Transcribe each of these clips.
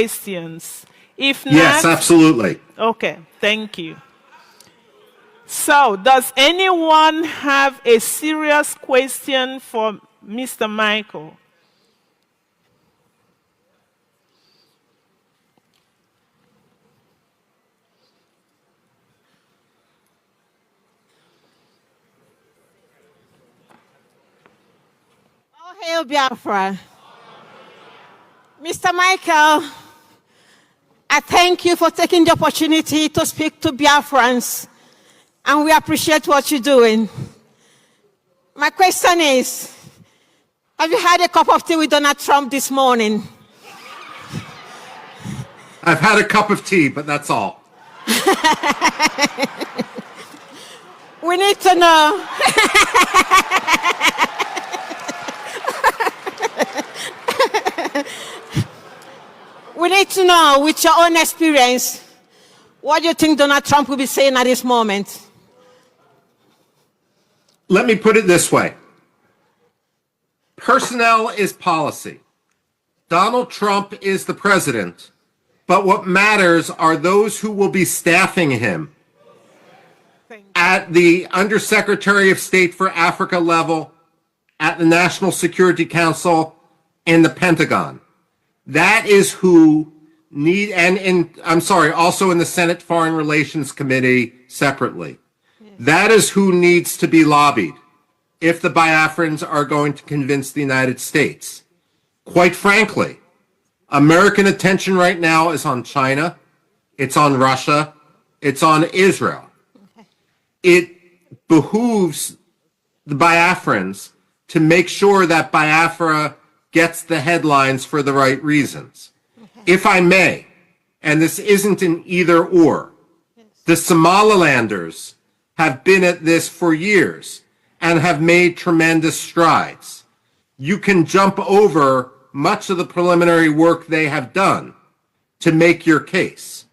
questions? If not, Yes, absolutely. okay, thank you. So, does anyone have a serious question for Mr. Michael? Oh, hail Biafra. Mr. Michael, I thank you for taking the opportunity to speak to Biafrans, and we appreciate what you're doing. My question is, have you had a cup of tea with Donald Trump this morning? I've had a cup of tea, but that's all. We need to know. We need to know, with your own experience, what do you think Donald Trump will be saying at this moment? Let me put it this way. Personnel is policy. Donald Trump is the president, but what matters are those who will be staffing him at the Undersecretary of State for Africa level, at the National Security Council, and the Pentagon. That is who need, and I'm sorry, also in the Senate Foreign Relations Committee separately. That is who needs to be lobbied if the Biafrans are going to convince the United States. Quite frankly, American attention right now is on China, it's on Russia, it's on Israel. It behooves the Biafrans to make sure that Biafra gets the headlines for the right reasons. If I may, and this isn't an either or, the Somalilanders have been at this for years and have made tremendous strides. You can jump over much of the preliminary work they have done to make your case.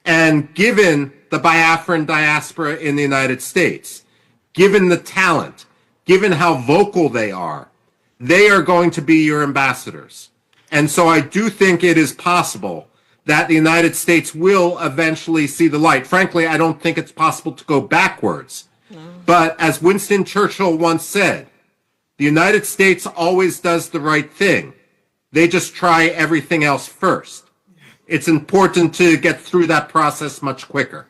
And given the Biafran diaspora in the United States, given the talent, given how vocal they are going to be your ambassadors. And so I do think it is possible that the United States will eventually see the light. Frankly, I don't think it's possible to go backwards. No. But as Winston Churchill once said, the United States always does the right thing. They just try everything else first. It's important to get through that process much quicker.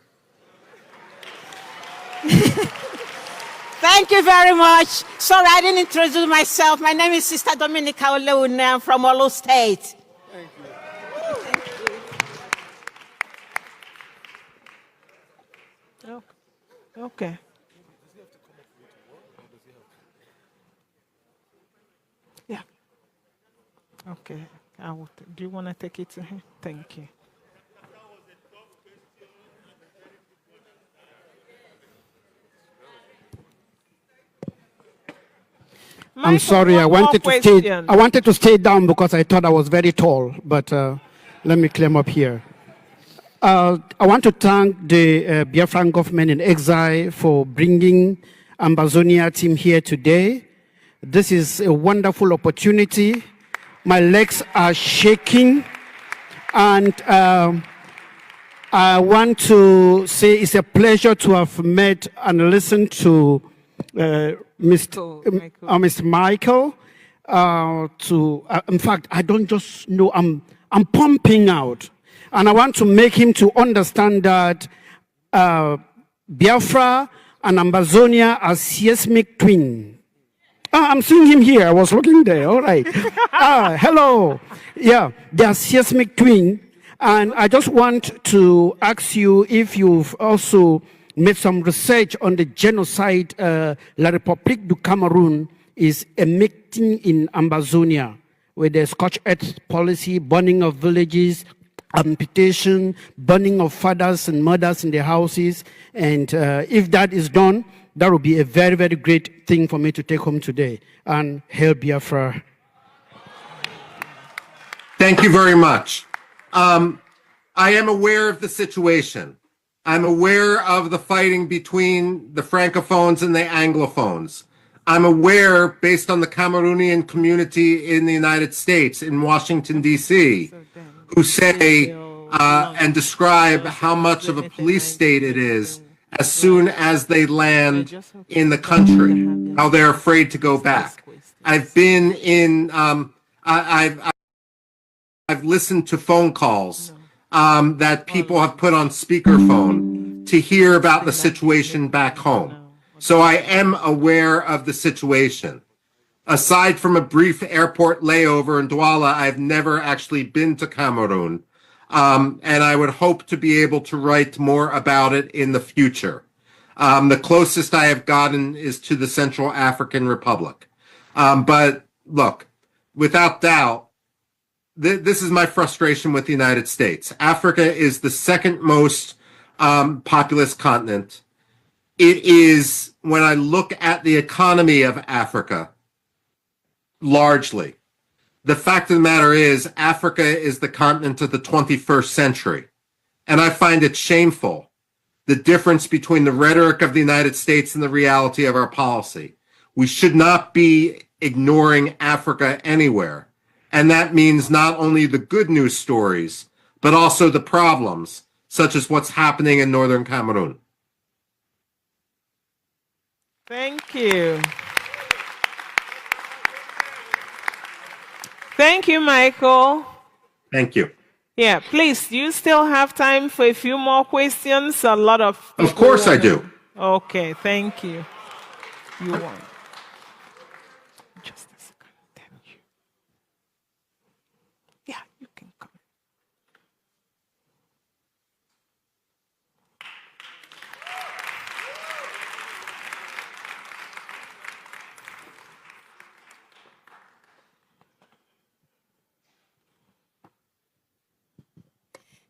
Thank you very much. Sorry, I didn't introduce myself. My name is Sister Dominica Oleune. I'm from Olo State. Thank you. Okay. Yeah. Okay. Do you want to take it to him? Thank you. Michael, I'm sorry, I wanted to stay down because I thought I was very tall, but let me climb up here. I want to thank the Biafran government in exile for bringing Ambazonia team here today. This is a wonderful opportunity. My legs are shaking, and I want to say it's a pleasure to have met and listened to Mr. Michael. In fact, I don't just know, I'm pumping out. And I want to make him to understand that Biafra and Ambazonia are seismic twins. I'm seeing him here. I was looking there. All right. Hello. Yeah, they are seismic twins. And I just want to ask you if you've also made some research on the genocide La République du Cameroon is emitting in Ambazonia, with the scorched earth policy, burning of villages, amputation, burning of fathers and mothers in their houses. And if that is done, that would be a very, very great thing for me to take home today. And hail Biafra. Thank you very much. I am aware of the situation. I'm aware of the fighting between the Francophones and the Anglophones. I'm aware, based on the Cameroonian community in the United States, in Washington, D.C., who say and describe how much of a police state it is as soon as they land in the country, how they're afraid to go back. I've been in, I've listened to phone calls that people have put on speakerphone to hear about the situation back home. So I am aware of the situation. Aside from a brief airport layover in Douala, I've never actually been to Cameroon. And I would hope to be able to write more about it in the future. The closest I have gotten is to the Central African Republic. But look, without doubt, this is my frustration with the United States. Africa is the second most populous continent. It is, when I look at the economy of Africa, largely, the fact of the matter is Africa is the continent of the 21st century. And I find it shameful, the difference between the rhetoric of the United States and the reality of our policy. We should not be ignoring Africa anywhere. And that means not only the good news stories, but also the problems, such as what's happening in northern Cameroon. Thank you. Thank you, Michael. Thank you. Yeah, please, do you still have time for a few more questions? A lot of Of course I do. Okay, thank you. You won. Just a second. Thank you. Yeah, you can come.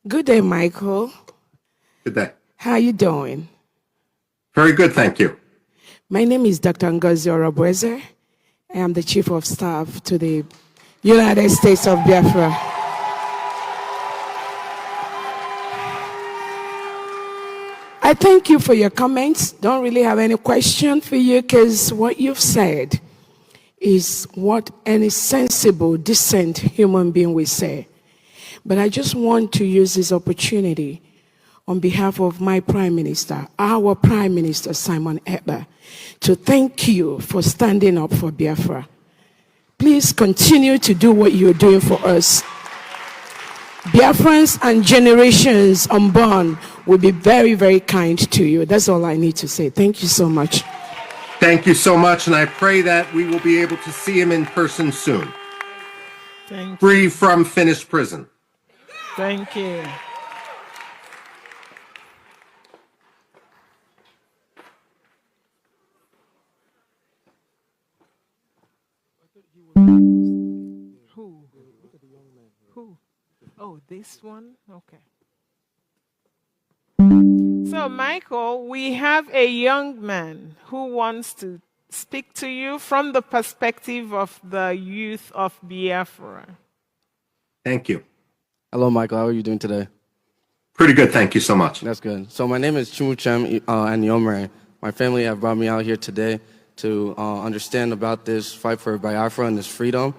Good day, Michael. Good day. How are you doing? Very good, thank you. My name is Dr. Ngozi Orobweze. I am the Chief of Staff to the United States of Biafra. I thank you for your comments. Don't really have any question for you because what you've said is what any sensible, decent human being will say. But I just want to use this opportunity on behalf of my Prime Minister, our Prime Minister, Simon Ekpa, to thank you for standing up for Biafra. Please continue to do what you're doing for us. Biafrans and generations unborn will be very, very kind to you. That's all I need to say. Thank you so much. Thank you so much, and I pray that we will be able to see him in person soon. Thank you. Free from finished prison. Thank you. Who? Who? Oh, this one? Okay. So, Michael, we have a young man who wants to speak to you from the perspective of the youth of Biafra. Thank you. Hello, Michael. How are you doing today? Pretty good, thank you so much. That's good. So my name is Chimuchem Anyomere. My family have brought me out here today to understand about this fight for Biafra and this freedom.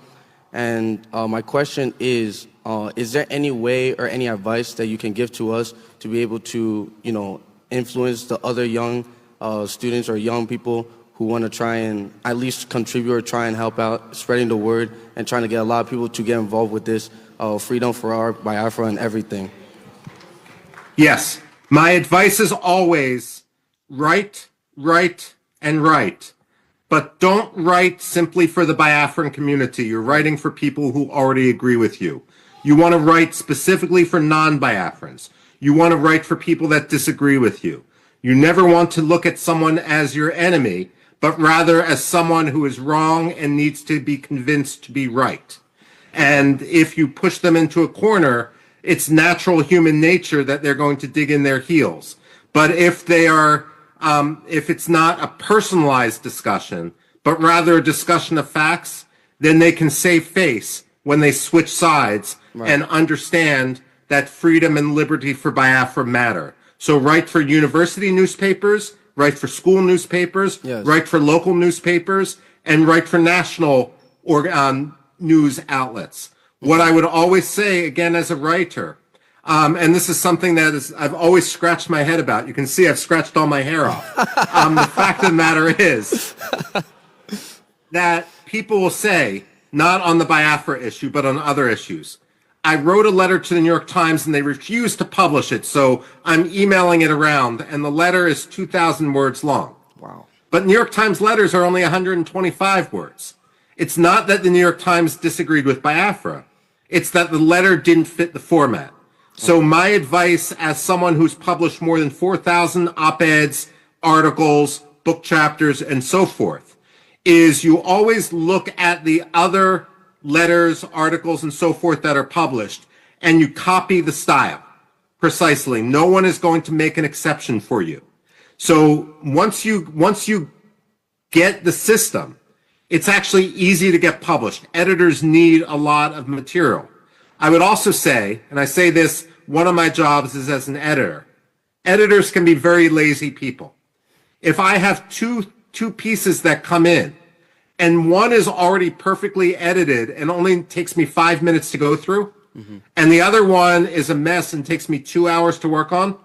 And my question is there any way or any advice that you can give to us to be able to, influence the other young students or young people who want to try and at least contribute or try and help out spreading the word and trying to get a lot of people to get involved with this freedom for our Biafra and everything? Yes, my advice is always write, and write. But don't write simply for the Biafran community. You're writing for people who already agree with you. You want to write specifically for non-Biafrans. You want to write for people that disagree with you. You never want to look at someone as your enemy, but rather as someone who is wrong and needs to be convinced to be right. And if you push them into a corner, it's natural human nature that they're going to dig in their heels. But if they are, if it's not a personalized discussion, but rather a discussion of facts, then they can save face when they switch sides and understand that freedom and liberty for Biafra matter. So write for university newspapers, write for school newspapers, write for local newspapers, and write for national news outlets. What I would always say, again, as a writer, and this is something that I've always scratched my head about. You can see I've scratched all my hair off. The fact of the matter is that people will say, not on the Biafra issue, but on other issues, I wrote a letter to the New York Times and they refused to publish it, so I'm emailing it around, and the letter is 2,000 words long. Wow. But New York Times letters are only 125 words. It's not that the New York Times disagreed with Biafra. It's that the letter didn't fit the format. So my advice as someone who's published more than 4,000 op-eds, articles, book chapters, and so forth, is you always look at the other letters, articles, and so forth that are published, and you copy the style precisely. No one is going to make an exception for you. So once you get the system, it's actually easy to get published. Editors need a lot of material. I would also say, and I say this, one of my jobs is as an editor. Editors can be very lazy people. If I have two pieces that come in, and one is already perfectly edited and only takes me 5 minutes to go through, and the other one is a mess and takes me 2 hours to work on,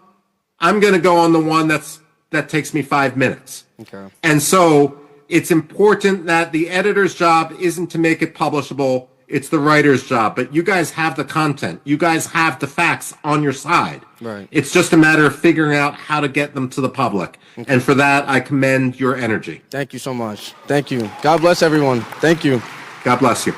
I'm going to go on the one that takes me 5 minutes. Okay. And so it's important that the editor's job isn't to make it publishable. It's the writer's job. But you guys have the content. You guys have the facts on your side. Right. It's just a matter of figuring out how to get them to the public. Okay. And for that, I commend your energy. Thank you so much. Thank you. God bless everyone. Thank you. God bless you.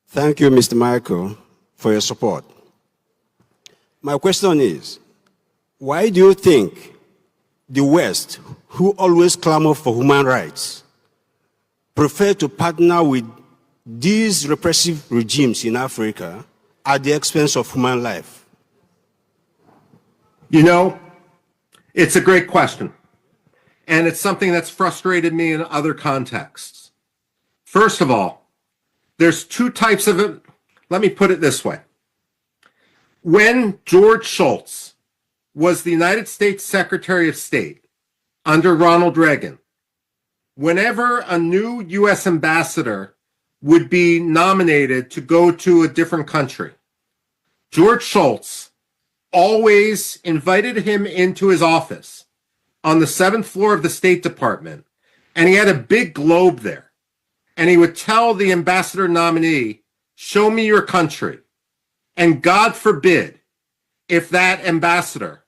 Thank you, Mr. Michael, for your support. My question is, why do you think the West, who always clamor for human rights, prefer to partner with these repressive regimes in Africa at the expense of human life? You know, it's a great question. And it's something that's frustrated me in other contexts. First of all, there's two types of it. Let me put it this way. When George Shultz was the United States Secretary of State under Ronald Reagan, whenever a new U.S. ambassador would be nominated to go to a different country, George Shultz always invited him into his office on the 7th floor of the State Department, and he had a big globe there. And he would tell the ambassador nominee, show me your country. And God forbid if that ambassador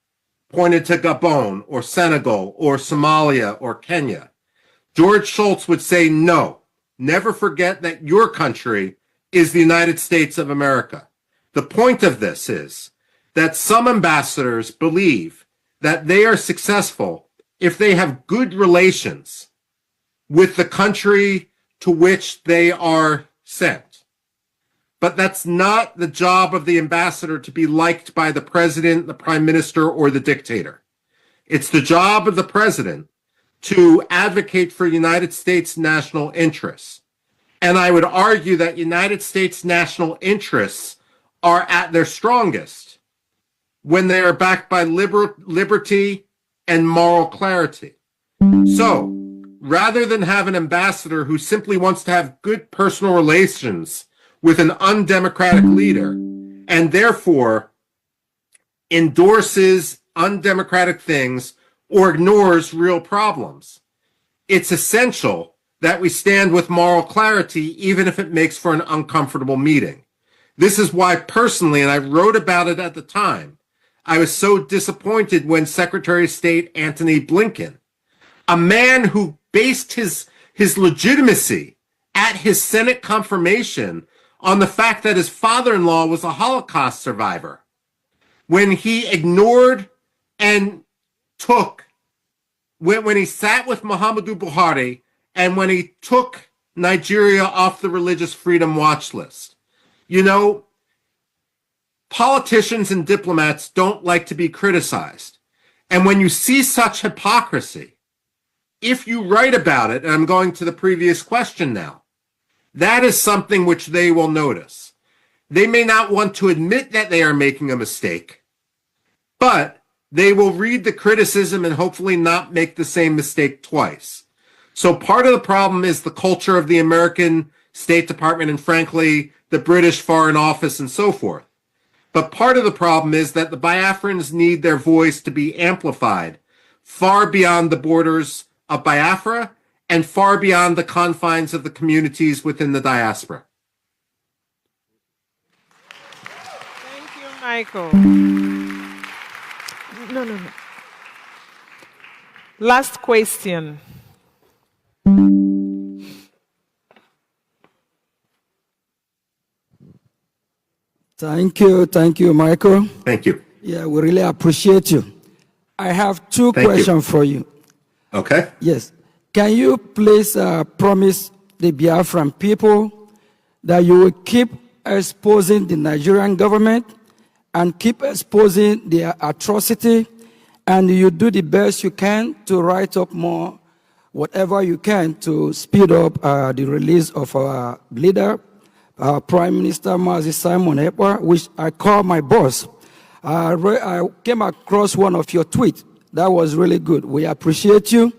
pointed to Gabon or Senegal or Somalia or Kenya, George Shultz would say, no, never forget that your country is the United States of America. The point of this is that some ambassadors believe that they are successful if they have good relations with the country to which they are sent. But that's not the job of the ambassador to be liked by the president, the prime minister, or the dictator. It's the job of the president to advocate for United States national interests. And I would argue that United States national interests are at their strongest when they are backed by liberty and moral clarity. So, rather than have an ambassador who simply wants to have good personal relations with an undemocratic leader and therefore endorses undemocratic things or ignores real problems, it's essential that we stand with moral clarity, even if it makes for an uncomfortable meeting. This is why personally, and I wrote about it at the time, I was so disappointed when Secretary of State Antony Blinken, a man who based his legitimacy at his Senate confirmation on the fact that his father-in-law was a Holocaust survivor, when he ignored and took, when he sat with Muhammadu Buhari and when he took Nigeria off the Religious Freedom Watch list. You know, politicians and diplomats don't like to be criticized. And when you see such hypocrisy, if you write about it, and I'm going to the previous question now, that is something which they will notice. They may not want to admit that they are making a mistake, but they will read the criticism and hopefully not make the same mistake twice. So part of the problem is the culture of the American State Department and, frankly, the British Foreign Office and so forth. But part of the problem is that the Biafrans need their voice to be amplified far beyond the borders of Biafra and far beyond the confines of the communities within the diaspora. Thank you, Michael. No. Last question. Thank you, Michael. Thank you. Yeah, we really appreciate you. I have two questions for you. Okay. Yes. Can you please promise the Biafran people that you will keep exposing the Nigerian government and keep exposing their atrocity, and you do the best you can to write up more, whatever you can, to speed up the release of our leader, our Prime Minister Mazi Simon Ekpa, which I call my boss. I came across one of your tweets. That was really good. We appreciate you.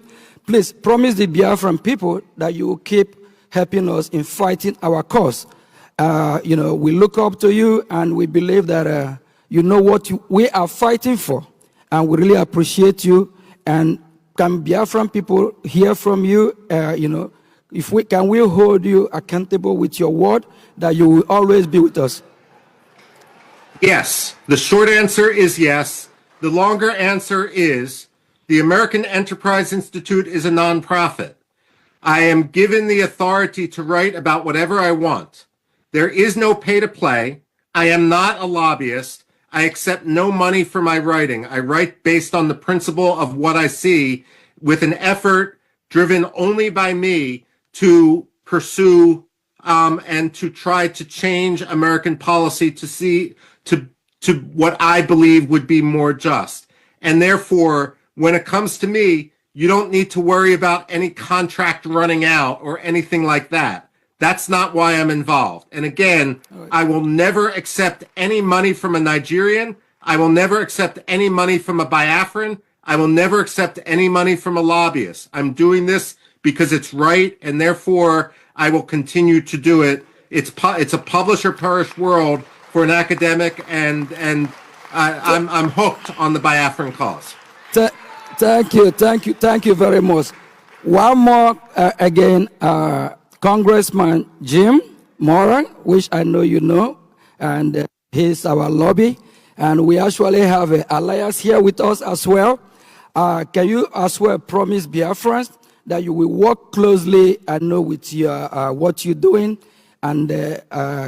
Please promise the Biafran people that you will keep helping us in fighting our cause. We look up to you, and we believe that you know what we are fighting for, and we really appreciate you. And can Biafran people hear from you? If we can, we hold you accountable with your word that you will always be with us. Yes. The short answer is yes. The longer answer is the American Enterprise Institute is a nonprofit. I am given the authority to write about whatever I want. There is no pay to play. I am not a lobbyist. I accept no money for my writing. I write based on the principle of what I see, with an effort driven only by me to pursue and to try to change American policy to what I believe would be more just. And therefore, when it comes to me, you don't need to worry about any contract running out or anything like that. That's not why I'm involved. And again, I will never accept any money from a Nigerian. I will never accept any money from a Biafran. I will never accept any money from a lobbyist. I'm doing this because it's right, and therefore I will continue to do it. It's a publish or perish world for an academic, and I'm hooked on the Biafran cause. Thank you very much. One more again, Congressman Jim Moran, which I know you know, and he's our lobby, and we actually have an alliance here with us as well. Can you as well promise Biafrans that you will work closely, I know, with your, what you're doing, and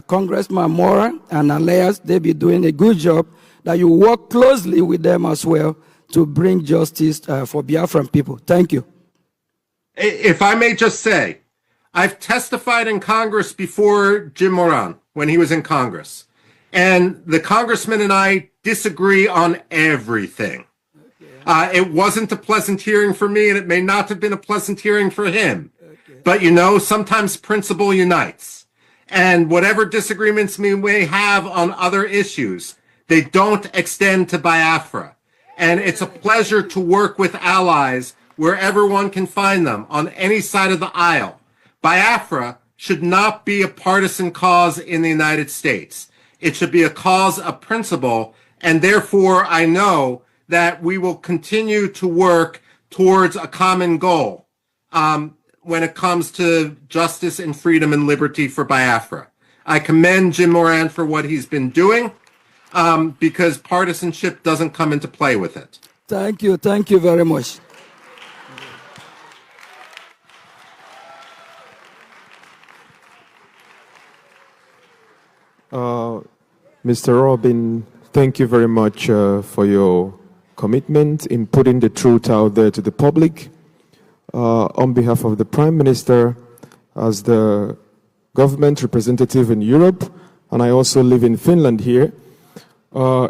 Congressman Moran and alliance, they'll be doing a good job, that you work closely with them as well to bring justice for Biafran people. Thank you. If I may just say, I've testified in Congress before Jim Moran when he was in Congress. And the congressman and I disagree on everything. It wasn't a pleasant hearing for me, and it may not have been a pleasant hearing for him. But, sometimes principle unites. And whatever disagreements we may have on other issues, they don't extend to Biafra. And it's a pleasure to work with allies wherever one can find them, on any side of the aisle. Biafra should not be a partisan cause in the United States. It should be a cause of principle, and therefore I know that we will continue to work towards a common goal when it comes to justice and freedom and liberty for Biafra. I commend Jim Moran for what he's been doing, because partisanship doesn't come into play with it. Thank you very much. Mr. Robin, thank you very much for your commitment in putting the truth out there to the public. On behalf of the Prime Minister, as the government representative in Europe, and I also live in Finland here,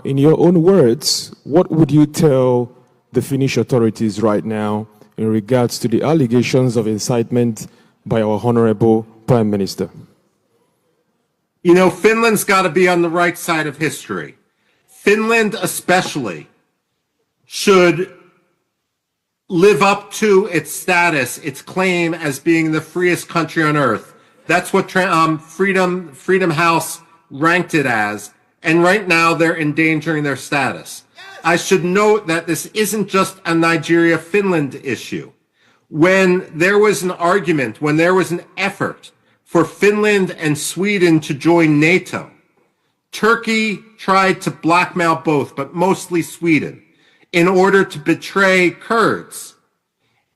in your own words, what would you tell the Finnish authorities right now in regards to the allegations of incitement by our Honorable Prime Minister? Finland's got to be on the right side of history. Finland especially should live up to its status, its claim as being the freest country on earth. That's what Freedom House ranked it as. And right now they're endangering their status. I should note that this isn't just a Nigeria-Finland issue. When there was an argument, when there was an effort for Finland and Sweden to join NATO, Turkey tried to blackmail both, but mostly Sweden, in order to betray Kurds,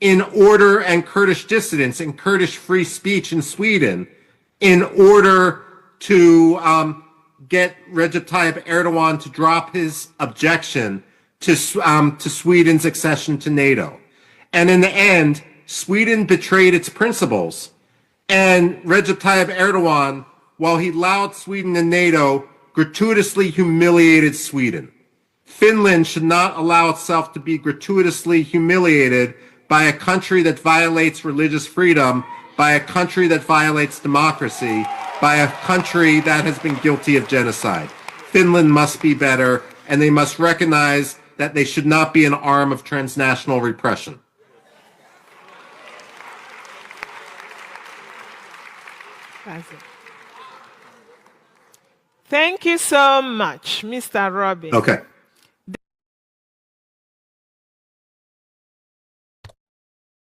and Kurdish dissidents and Kurdish free speech in Sweden, in order to get Recep Tayyip Erdogan to drop his objection to Sweden's accession to NATO. And in the end, Sweden betrayed its principles. And Recep Tayyip Erdogan, while he allowed Sweden in NATO, gratuitously humiliated Sweden. Finland should not allow itself to be gratuitously humiliated by a country that violates religious freedom, by a country that violates democracy, by a country that has been guilty of genocide. Finland must be better, and they must recognize that they should not be an arm of transnational repression. Thank you so much, Mr. Robin. Okay.